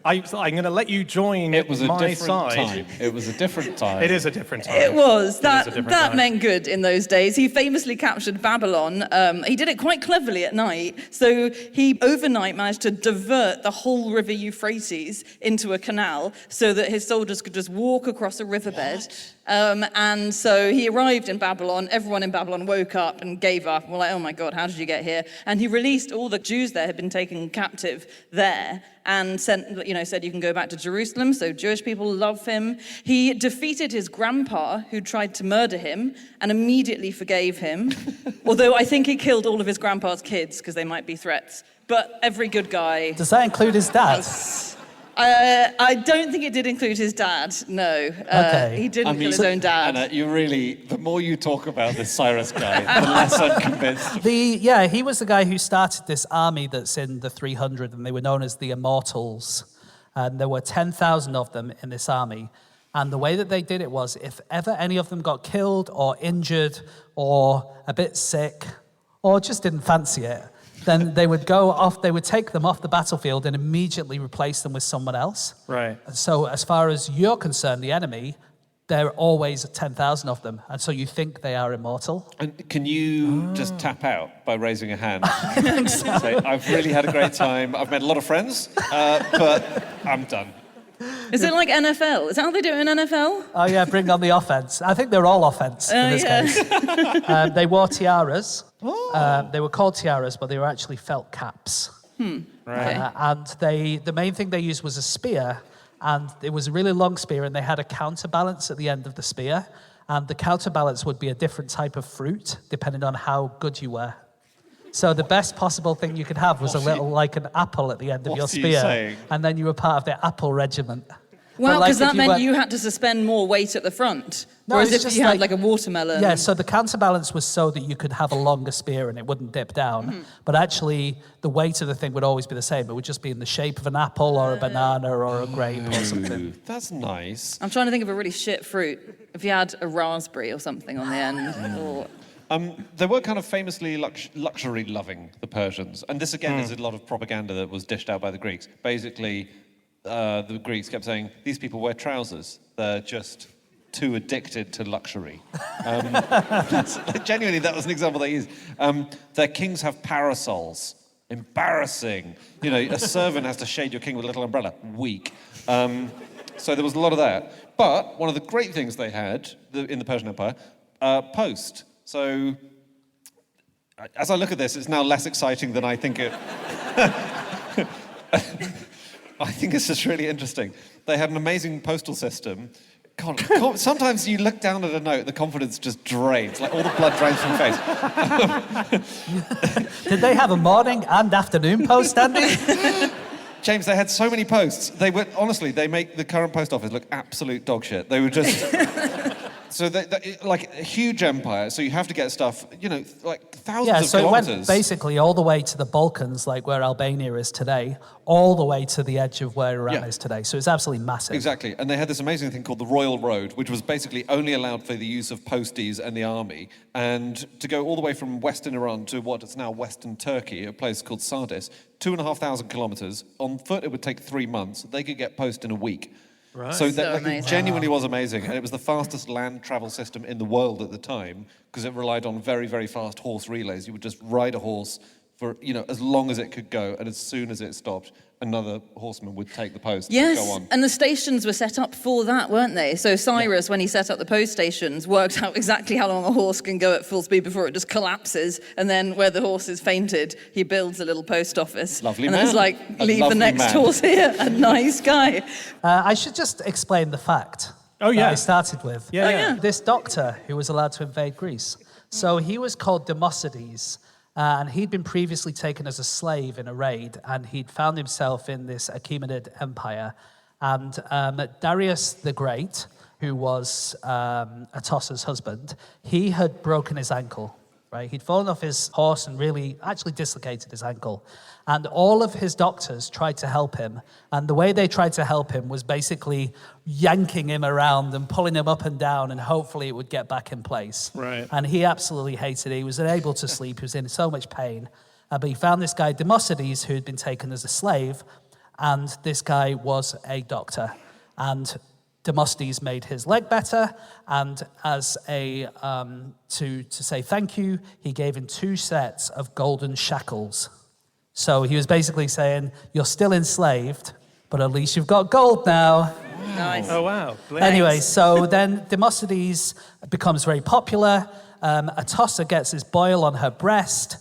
I'm going to let you join my side. It was a different time. It was a different time. It is a different time. It was. That time. meant good in those days. He famously captured Babylon. He did it quite cleverly at night. So he overnight managed to divert the whole river Euphrates into a canal so that his soldiers could just walk across a riverbed. And so he arrived in Babylon. Everyone in Babylon woke up and gave up. We're like, oh my God, how did you get here? And he released all the Jews that had been taken captive there and said you can go back to Jerusalem. So Jewish people love him. He defeated his grandpa, who tried to murder him, and immediately forgave him. Although I think he killed all of his grandpa's kids because they might be threats. But every good guy... Does that include his dad? I don't think it did include his dad, no. Okay. He didn't kill his own dad. Anna, the more you talk about this Cyrus guy, the less I'm convinced. He was the guy who started this army that's in the 300, and they were known as the Immortals. And there were 10,000 of them in this army. And the way that they did it was, if ever any of them got killed or injured or a bit sick or just didn't fancy it, then they would go off, they would take them off the battlefield and immediately replace them with someone else. Right. And so as far as you're concerned, the enemy, there are always 10,000 of them. And so you think they are immortal. And can you just tap out by raising a hand? Say, I've really had a great time. I've made a lot of friends, but I'm done. Is it like NFL? Is that how they do it in NFL? Oh yeah, bring on the offense. I think they're all offense in this case. They wore tiaras. They were called tiaras, but they were actually felt caps. Right. And the main thing they used was a spear, and it was a really long spear, and they had a counterbalance at the end of the spear, and the counterbalance would be a different type of fruit, depending on how good you were. So the best possible thing you could have was like an apple at the end of your spear, and then you were part of the apple regiment. Wow, But, because that meant went- you had to suspend more weight at the front. No, Whereas it's if just you had like- like a watermelon. Yeah, so the counterbalance was so that you could have a longer spear and it wouldn't dip down. But actually, the weight of the thing would always be the same. It would just be in the shape of an apple or a banana or a grape or something. That's nice. I'm trying to think of a really shit fruit. If you had a raspberry or something on the end. Or... They were kind of famously luxury-loving, the Persians. And this, again, is a lot of propaganda that was dished out by the Greeks. Basically, the Greeks kept saying, these people wear trousers. They're just too addicted to luxury. Genuinely, that was an example they used. Their kings have parasols. Embarrassing. You know, a servant has to shade your king with a little umbrella. Weak. So there was a lot of that. But one of the great things they had in the Persian Empire, post. So, as I look at this, it's now less exciting than I think it... I think it's just really interesting. They had an amazing postal system. God, sometimes you look down at a note, the confidence just drains, like all the blood drains from your face. Did they have a morning and afternoon post, Andy? James, they had so many posts. They were, honestly, they make the current post office look absolute dog shit. They were just... So, like a huge empire, so you have to get stuff, you know, like thousands of so kilometers. it went basically all the way to the Balkans, like where Albania is today, all the way to the edge of where Iran is today. So it's absolutely massive. Exactly. And they had this amazing thing called the Royal Road, which was basically only allowed for the use of posties and the army. And to go all the way from Western Iran to what is now Western Turkey, a place called Sardis, 2,500 kilometers. On foot, it would take 3 months. They could get post in a week. Right. So that amazing. it genuinely was amazing. And it was the fastest land travel system in the world at the time because it relied on very, very fast horse relays. You would just ride a horse for, you know, as long as it could go. And as soon as it stopped, another horseman would take the post and go on. And the stations were set up for that, weren't they? So Cyrus, when he set up the post stations, worked out exactly how long a horse can go at full speed before it just collapses. And then where the horse is fainted, he builds a little post office. Lovely and man. And it's like, A leave the lovely next man. horse here. A nice guy. I should just explain the fact Oh, yeah. that I started with. Yeah, yeah. This doctor who was allowed to invade Greece. So he was called Democedes, and he'd been previously taken as a slave in a raid, and he'd found himself in this Achaemenid empire. And Darius the Great, who was Atossa's husband, he had broken his ankle. Right? He'd fallen off his horse and really actually dislocated his ankle. And all of his doctors tried to help him. And the way they tried to help him was basically yanking him around and pulling him up and down, and hopefully it would get back in place. Right. And he absolutely hated it. He was unable to sleep. He was in so much pain. But he found this guy, Democedes, who had been taken as a slave. And this guy was a doctor. And Democedes made his leg better, and as a to say thank you, he gave him 2 sets of golden shackles. So he was basically saying, "You're still enslaved, but at least you've got gold now." Nice. Oh, wow. Anyway, so then Democedes becomes very popular. Atossa gets his boil on her breast.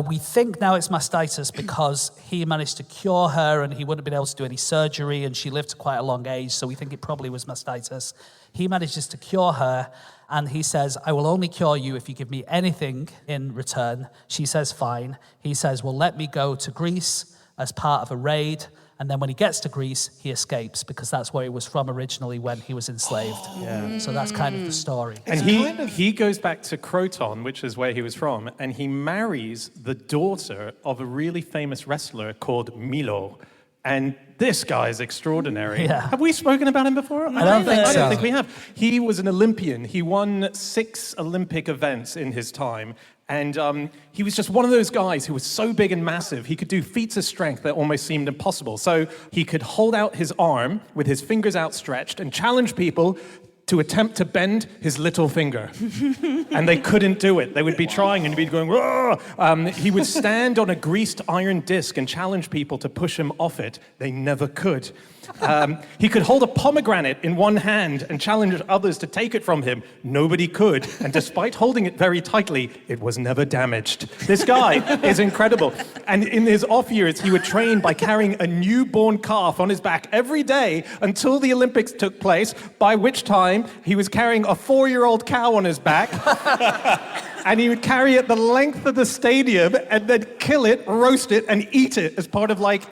We think now it's mastitis because he managed to cure her and he wouldn't have been able to do any surgery, and she lived to quite a long age, so we think it probably was mastitis. He manages to cure her, and he says, "I will only cure you if you give me anything in return." She says, "Fine." He says, "Well, let me go to Greece as part of a raid." And then when he gets to Greece, he escapes because that's where he was from originally when he was enslaved. So that's kind of the story. And he goes back to Croton, which is where he was from, and he marries the daughter of a really famous wrestler called Milo. And this guy is extraordinary. Yeah. Have we spoken about him before? I don't think I so. don't think we have. He was an Olympian. He won 6 Olympic events in his time. And he was just one of those guys who was so big and massive, he could do feats of strength that almost seemed impossible. So he could hold out his arm with his fingers outstretched and challenge people to attempt to bend his little finger. And they couldn't do it. They would be trying and he'd be going, "Whoa!" He would stand on a greased iron disc and challenge people to push him off it. They never could. He could hold a pomegranate in one hand and challenge others to take it from him. Nobody could. And despite holding it very tightly, it was never damaged. This guy is incredible. And in his off years, he would train by carrying a newborn calf on his back every day until the Olympics took place, by which time he was carrying a 4-year-old cow on his back. And he would carry it the length of the stadium and then kill it, roast it, and eat it as part of like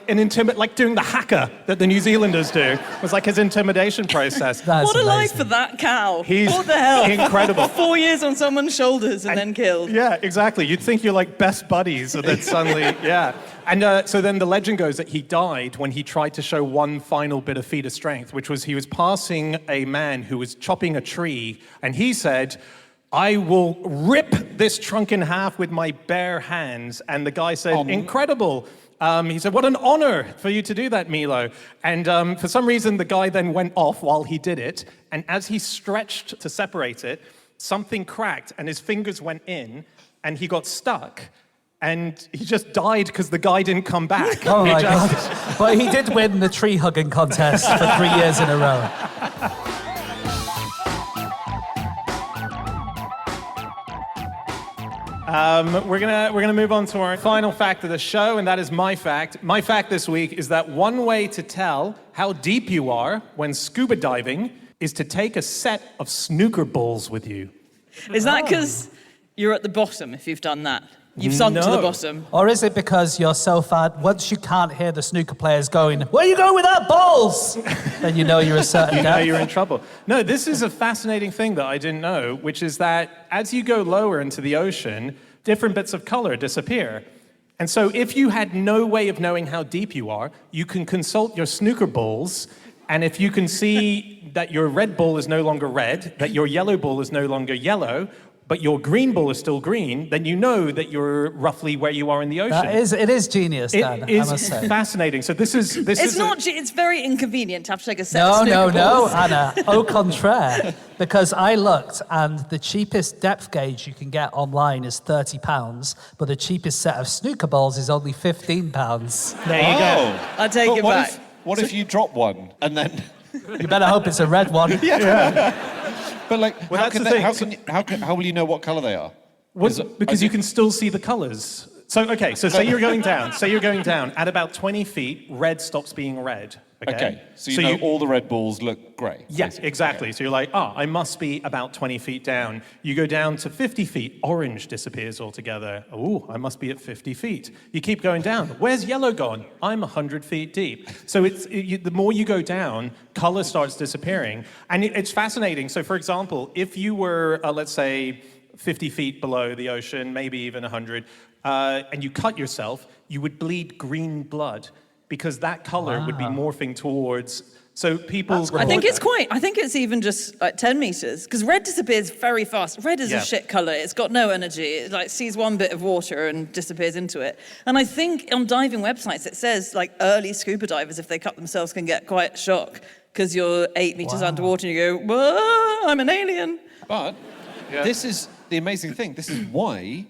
like doing the haka that the New Zealanders do. It was like his intimidation process. That's What a life amazing. for that cow. What the hell? Incredible. 4 years on someone's shoulders and then killed. Yeah, exactly. You'd think you're like best buddies, and then suddenly, yeah. And so then the legend goes that he died when he tried to show one final bit of feat of strength, which was he was passing a man who was chopping a tree, and he said, "I will rip this trunk in half with my bare hands." And the guy said, "Incredible." He said, "What an honor for you to do that, Milo." And for some reason, the guy then went off while he did it, and as he stretched to separate it, something cracked, and his fingers went in, and he got stuck. And he just died because the guy didn't come back. Oh my God. But he did win the tree hugging contest for 3 years in a row. We're gonna move on to our final fact of the show, and that is my fact. My fact this week is that one way to tell how deep you are when scuba diving is to take a set of snooker balls with you. Is that because you're at the bottom if you've done that? You've sunk to the No. bottom. Or is it because you're so far, once you can't hear the snooker players going, "Where you going with that balls?" then you know you're a certain You know depth. you're in trouble. No, this is a fascinating thing that I didn't know, which is that as you go lower into the ocean, different bits of color disappear. And so if you had no way of knowing how deep you are, you can consult your snooker balls, and if you can see that your red ball is no longer red, that your yellow ball is no longer yellow, but your green ball is still green, then you know that you're roughly where you are in the ocean. It is genius, Dan, It I must is say. fascinating. So this is It's very inconvenient to have to take a set of No, snooker no, balls. Anna. Au contraire. Because I looked, and the cheapest depth gauge you can get online is £30, but the cheapest set of snooker balls is only £15. There you go. I take it back. What if you drop one and then? You better hope it's a red one. But like, Well, how, that's can the they, thing. how will you know what color they are? Because you can still see the colors. So, okay, so say you're going down. Say you're going down. At about 20 feet, red stops being red. Okay, so you know all the red balls look grey. Yes, exactly. So you're like, I must be about 20 feet down. You go down to 50 feet, orange disappears altogether. Oh, I must be at 50 feet. You keep going down. Where's yellow gone? I'm 100 feet deep. So the more you go down, color starts disappearing. And it's fascinating. So for example, if you were, let's say, 50 feet below the ocean, maybe even 100, and you cut yourself, you would bleed green blood because that color would be morphing towards. So people. I think it's even just like 10 meters because red disappears very fast. Red is a shit color. It's got no energy. It like sees one bit of water and disappears into it. And I think on diving websites it says like early scuba divers, if they cut themselves, can get quite shock because you're 8 meters underwater and you go, whoa, I'm an alien. But this is the amazing thing. This is why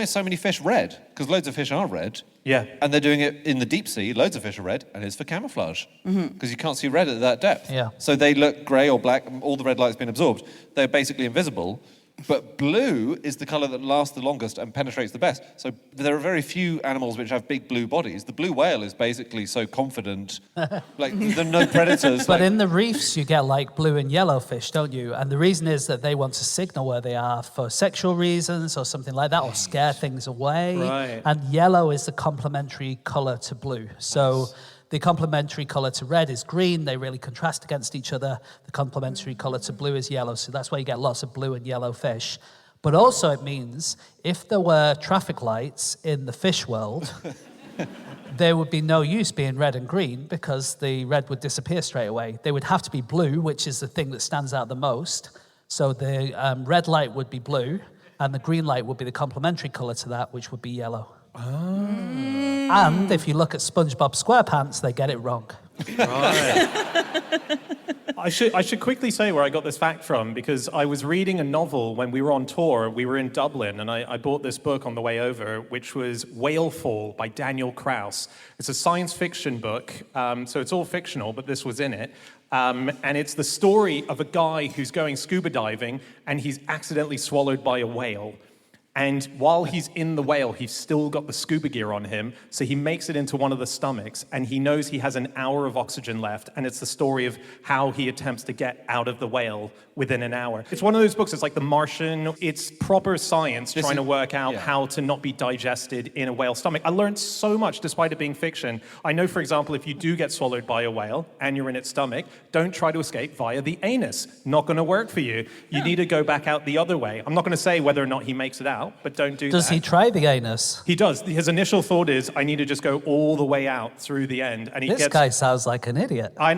are so many fish red? Because loads of fish are red. Yeah. And they're doing it in the deep sea. Loads of fish are red, and it's for camouflage. Because you can't see red at that depth. Yeah. So they look grey or black. All the red light's been absorbed. They're basically invisible. But blue is the colour that lasts the longest and penetrates the best. So there are very few animals which have big blue bodies. The blue whale is basically so confident, like there are no predators. But in the reefs, you get like blue and yellow fish, don't you? And the reason is that they want to signal where they are for sexual reasons or something like that, or scare things away. Right. And yellow is the complementary color to blue. So the complementary color to red is green. They really contrast against each other. The complementary color to blue is yellow. So that's why you get lots of blue and yellow fish. But also it means if there were traffic lights in the fish world, there would be no use being red and green because the red would disappear straight away. They would have to be blue, which is the thing that stands out the most. So the red light would be blue, and the green light would be the complementary color to that, which would be yellow. And if you look at SpongeBob SquarePants, they get it wrong. Right. I should quickly say where I got this fact from, because I was reading a novel when we were on tour. We were in Dublin, and I bought this book on the way over, which was Whalefall by Daniel Kraus. It's a science fiction book, so it's all fictional, but this was in it. And it's the story of a guy who's going scuba diving, and he's accidentally swallowed by a whale. And while he's in the whale, he's still got the scuba gear on him. So he makes it into one of the stomachs, and he knows he has an hour of oxygen left. And it's the story of how he attempts to get out of the whale within an hour. It's one of those books, it's like The Martian. It's proper science trying to work out how to not be digested in a whale stomach. I learned so much despite it being fiction. I know, for example, if you do get swallowed by a whale and you're in its stomach, don't try to escape via the anus. Not going to work for you. You need to go back out the other way. I'm not going to say whether or not he makes it out, but don't do that. Does he try the anus? He does. His initial thought is, I need to just go all the way out through the end. And This guy sounds like an idiot. I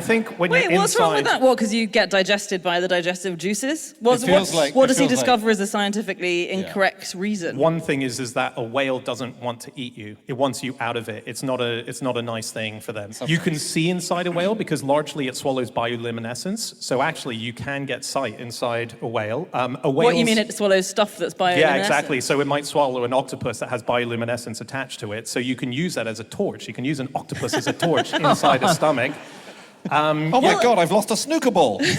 think when you're Wait, inside... what's wrong with that? What, because you get digested by the digestive juices? What It does he feels discover as a scientifically incorrect reason? One thing is that a whale doesn't want to eat you. It wants you out of it. It's not a nice thing for them. You can see inside a whale because largely it swallows bioluminescence. So actually you can get sight inside a whale. What, you mean it swallows stuff that's bioluminescent? Yeah, exactly. So it might swallow an octopus that has bioluminescence attached to it. So you can use that as a torch. You can use an octopus as a torch inside a stomach. Oh my God, I've lost a snooker ball. Did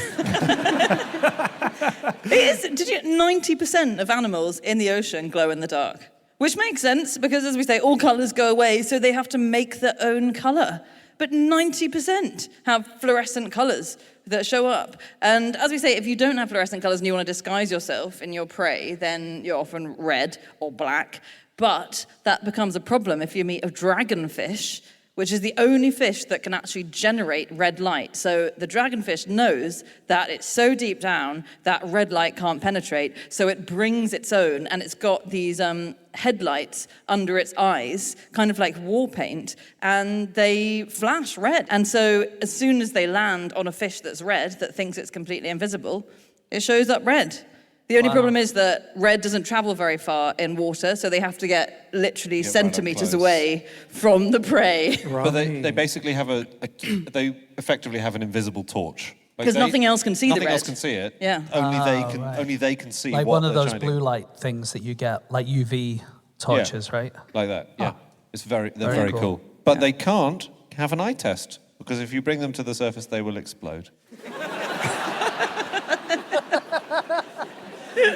you 90% of animals in the ocean glow in the dark? Which makes sense because, as we say, all colours go away, so they have to make their own colour. But 90% have fluorescent colours that show up. And as we say, if you don't have fluorescent colours and you want to disguise yourself in your prey, then you're often red or black. But that becomes a problem if you meet a dragonfish, which is the only fish that can actually generate red light. So the dragonfish knows that it's so deep down that red light can't penetrate, so it brings its own, and it's got these headlights under its eyes, kind of like war paint, and they flash red. And so as soon as they land on a fish that's red, that thinks it's completely invisible, it shows up red. The only problem is that red doesn't travel very far in water, so they have to get literally centimeters away from the prey. Right. But they basically have they effectively have an invisible torch. Because nothing else can see the red. Nothing else can see it. Yeah. Only they can see like what one of they're those shining. blue light things that you get, like UV torches, right? Like that, yeah. It's they're very cool. But they can't have an eye test, because if you bring them to the surface, they will explode.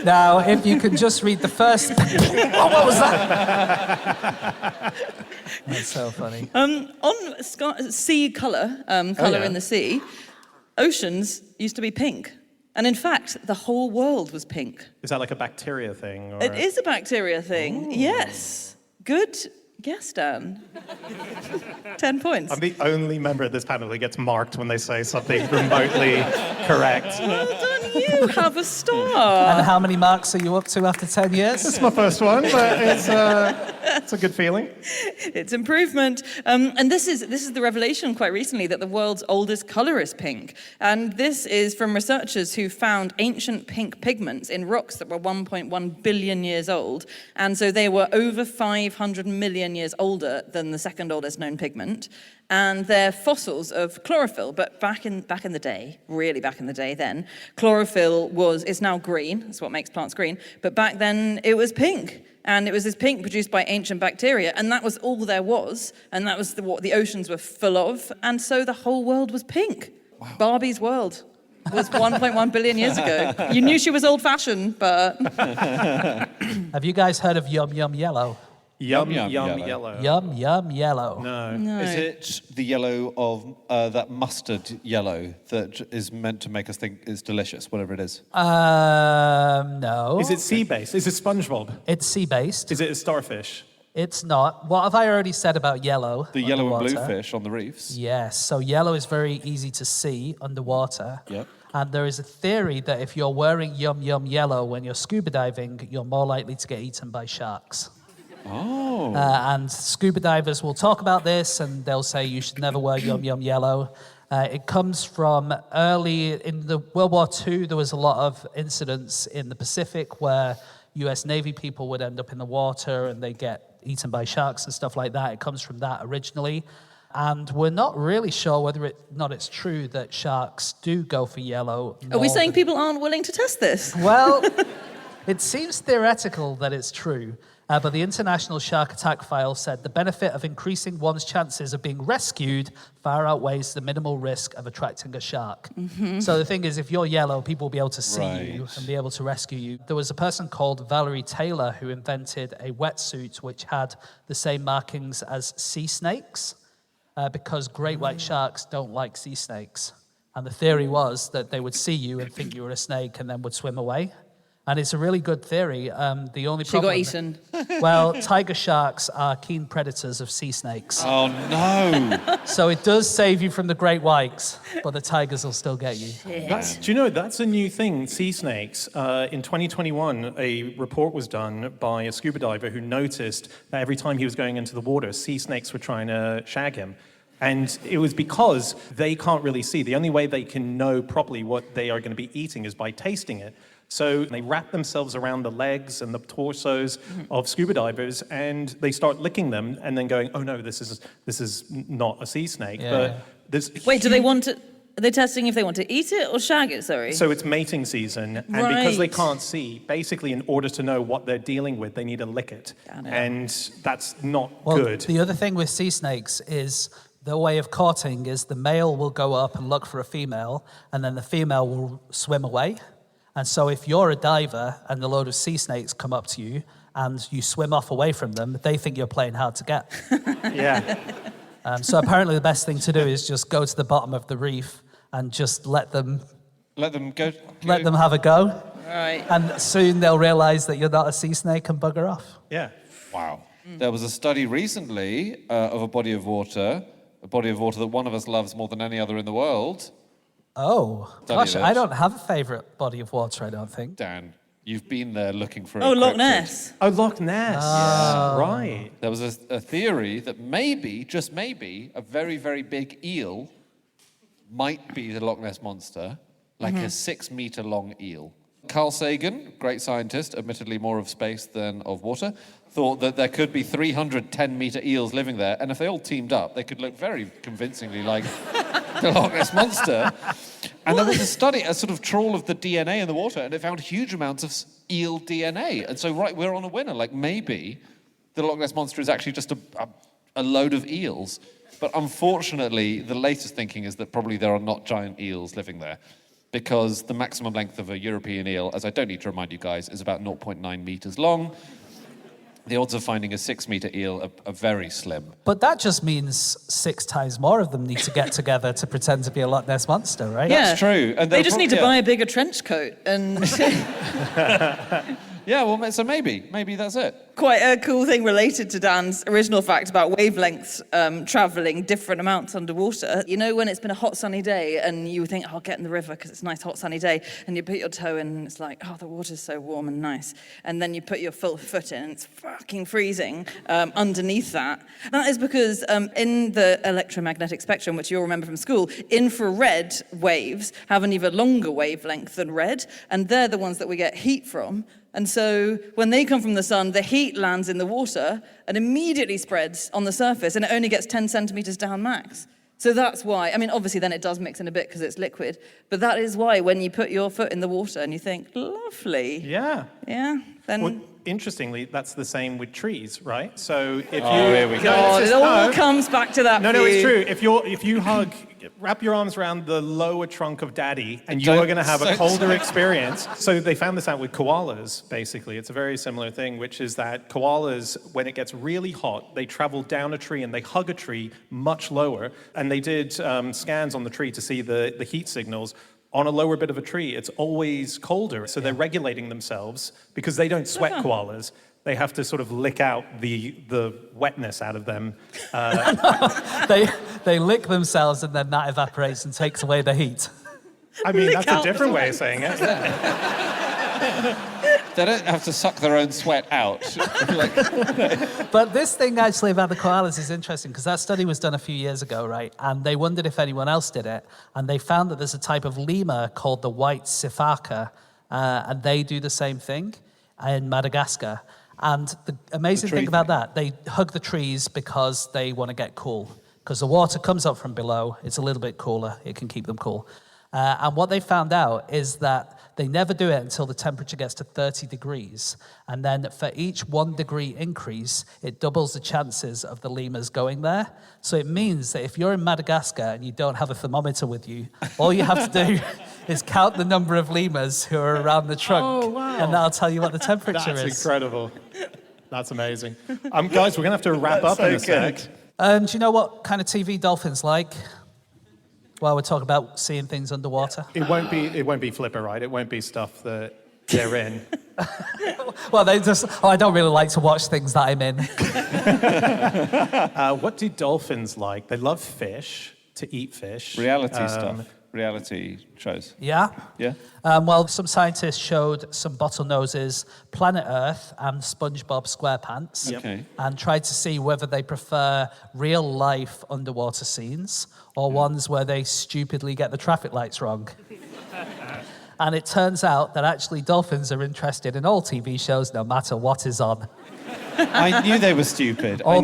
Now, if you could just read the first... what was that? That's so funny. On sea colour, in the sea, oceans used to be pink. And in fact, the whole world was pink. Is that like a bacteria thing? Or... It is a bacteria thing, yes. Good guess, Dan. 10 points. I'm the only member of this panel who gets marked when they say something remotely correct. Well done, you have a star. And how many marks are you up to after 10 years? It's my first one, but it's a good feeling. It's improvement. And this is the revelation quite recently that the world's oldest colour is pink. And this is from researchers who found ancient pink pigments in rocks that were 1.1 billion years old. And so they were over 500 million years older than the second oldest known pigment. And they're fossils of chlorophyll. But back in the day, really back in the day then, chlorophyll it's now green. That's what makes plants green. But back then it was pink. And it was this pink produced by ancient bacteria, and that was all there was, and that was what the oceans were full of, and so the whole world was pink. Wow. Barbie's world was 1.1 billion years ago. You knew she was old-fashioned, but... Have you guys heard of Yum Yum Yellow? Yum yellow. Yum Yum Yellow. No. Is it the yellow of that mustard yellow that is meant to make us think it's delicious, whatever it is? No. Is it sea-based? Is it SpongeBob? It's sea-based. Is it a starfish? It's not. What have I already said about yellow? The yellow and underwater? blue fish on the reefs. Yes. So yellow is very easy to see underwater. Yep. And there is a theory that if you're wearing Yum Yum Yellow when you're scuba diving, you're more likely to get eaten by sharks. Oh. And scuba divers will talk about this, and they'll say you should never wear Yum Yum Yellow. It comes from early in the World War II. There was a lot of incidents in the Pacific where U.S. Navy people would end up in the water and they get eaten by sharks and stuff like that. It comes from that originally. And we're not really sure whether it's true that sharks do go for yellow. Are we saying people aren't willing to test this? Well, it seems theoretical that it's true. But the International Shark Attack File said the benefit of increasing one's chances of being rescued far outweighs the minimal risk of attracting a shark. So the thing is, if you're yellow, people will be able to see you and be able to rescue you. There was a person called Valerie Taylor who invented a wetsuit which had the same markings as sea snakes because great white sharks don't like sea snakes. And the theory was that they would see you and think you were a snake and then would swim away. And it's a really good theory. The only problem... She got eaten. Well, tiger sharks are keen predators of sea snakes. Oh, no. So it does save you from the great whites, but the tigers will still get you. Do you know, that's a new thing, sea snakes. In 2021, a report was done by a scuba diver who noticed that every time he was going into the water, sea snakes were trying to shag him. And it was because they can't really see. The only way they can know properly what they are going to be eating is by tasting it. So they wrap themselves around the legs and the torsos of scuba divers, and they start licking them, and then going, "Oh no, this is not a sea snake." Yeah. But there's Wait, do they want to... Are they testing if they want to eat it or shag it, sorry? So it's mating season, and because they can't see, basically, in order to know what they're dealing with, they need to lick it, and that's not good. The other thing with sea snakes is the way of courting is the male will go up and look for a female, and then the female will swim away. And so if you're a diver and a load of sea snakes come up to you and you swim off away from them, they think you're playing hard to get. Yeah. So apparently the best thing to do is just go to the bottom of the reef and just let them go. Let them have a go. Right. And soon they'll realize that you're not a sea snake and bugger off. Yeah. Wow. There was a study recently of a body of water that one of us loves more than any other in the world. Oh, gosh, I don't have a favourite body of water, I don't think. Dan, you've been there looking for Oh, a Loch cryptid. Ness. Oh, Loch Ness. Yeah. Right. There was a theory that maybe, just maybe, a very, very big eel might be the Loch Ness Monster, like a 6-meter long eel. Carl Sagan, great scientist, admittedly more of space than of water, thought that there could be 310-meter eels living there, and if they all teamed up, they could look very convincingly like the Loch Ness Monster. And there was a study, a sort of trawl of the DNA in the water, and it found huge amounts of eel DNA. And so, right, we're on a winner. Like, maybe the Loch Ness Monster is actually just a load of eels. But unfortunately, the latest thinking is that probably there are not giant eels living there, because the maximum length of a European eel, as I don't need to remind you guys, is about 0.9 meters long. The odds of finding a 6-meter eel are very slim. But that just means 6 times more of them need to get together to pretend to be a Loch Ness Monster, right? Yeah. That's true. And they just need to buy a bigger trench coat and... Yeah, well, so maybe that's it. Quite a cool thing related to Dan's original fact about wavelengths travelling different amounts underwater. You know when it's been a hot sunny day and you think, oh, I'll get in the river because it's a nice hot sunny day, and you put your toe in and it's like, oh, the water's so warm and nice. And then you put your foot in and it's fucking freezing underneath that. That is because in the electromagnetic spectrum, which you'll remember from school, infrared waves have an even longer wavelength than red, and they're the ones that we get heat from. And so when they come from the sun, the heat lands in the water and immediately spreads on the surface, and it only gets 10 centimeters down max. So that's why, I mean, obviously then it does mix in a bit because it's liquid, but that is why when you put your foot in the water and you think, lovely. Yeah. Yeah, then... Well, interestingly, that's the same with trees, right? So if you... Oh, here we go. God, it all comes back to that No, view. it's true. If you hug, wrap your arms around the lower trunk of Daddy, and you are going to have a colder experience. So they found this out with koalas, basically. It's a very similar thing, which is that koalas, when it gets really hot, they travel down a tree and they hug a tree much lower. And they did scans on the tree to see the heat signals. On a lower bit of a tree, it's always colder. So they're regulating themselves because they don't sweat koalas. They have to sort of lick out the wetness out of them. They lick themselves and then that evaporates and takes away the heat. I mean, that's a different way of saying it. They don't have to suck their own sweat out. But this thing actually about the koalas is interesting because that study was done a few years ago, right? And they wondered if anyone else did it. And they found that there's a type of lemur called the white sifaka, and they do the same thing in Madagascar. And the amazing thing about that, they hug the trees because they want to get cool. Because the water comes up from below, it's a little bit cooler, it can keep them cool. And what they found out is that they never do it until the temperature gets to 30 degrees. And then for each 1 degree increase, it doubles the chances of the lemurs going there. So it means that if you're in Madagascar and you don't have a thermometer with you, all you have to do is count the number of lemurs who are around the trunk, and that'll tell you what the temperature is. That's incredible. That's amazing. Guys, we're going to have to wrap up in a sec. Do you know what kind of TV dolphins like? Well, we're talking about seeing things underwater. It won't be Flipper, right? It won't be stuff that they're in. Well, they just, I don't really like to watch things that I'm in. What do dolphins like? They love fish, to eat fish. Reality stuff. Reality shows. Yeah? Yeah? Well, some scientists showed some bottlenoses, Planet Earth, and SpongeBob SquarePants, Okay. and tried to see whether they prefer real-life underwater scenes or ones where they stupidly get the traffic lights wrong. And it turns out that actually dolphins are interested in all TV shows, no matter what is on. I knew they were stupid. I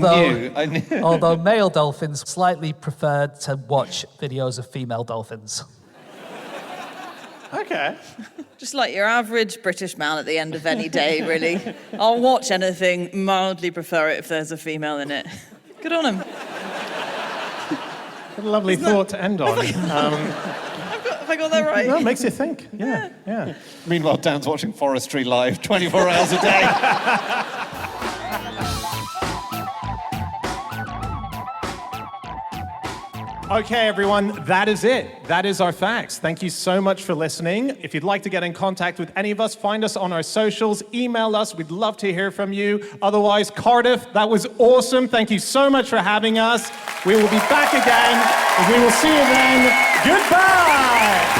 knew. Although male dolphins slightly preferred to watch videos of female dolphins. Okay. Just like your average British man at the end of any day, really. I'll watch anything, mildly prefer it if there's a female in it. Good on him. What a lovely thought to end on. Have I got that right? No, it makes you think. Yeah. Meanwhile, Dan's watching Forestry Live 24 hours a day. Okay, everyone, that is it. That is our facts. Thank you so much for listening. If you'd like to get in contact with any of us, find us on our socials, email us. We'd love to hear from you. Otherwise, Cardiff, that was awesome. Thank you so much for having us. We will be back again, and we will see you then. Goodbye!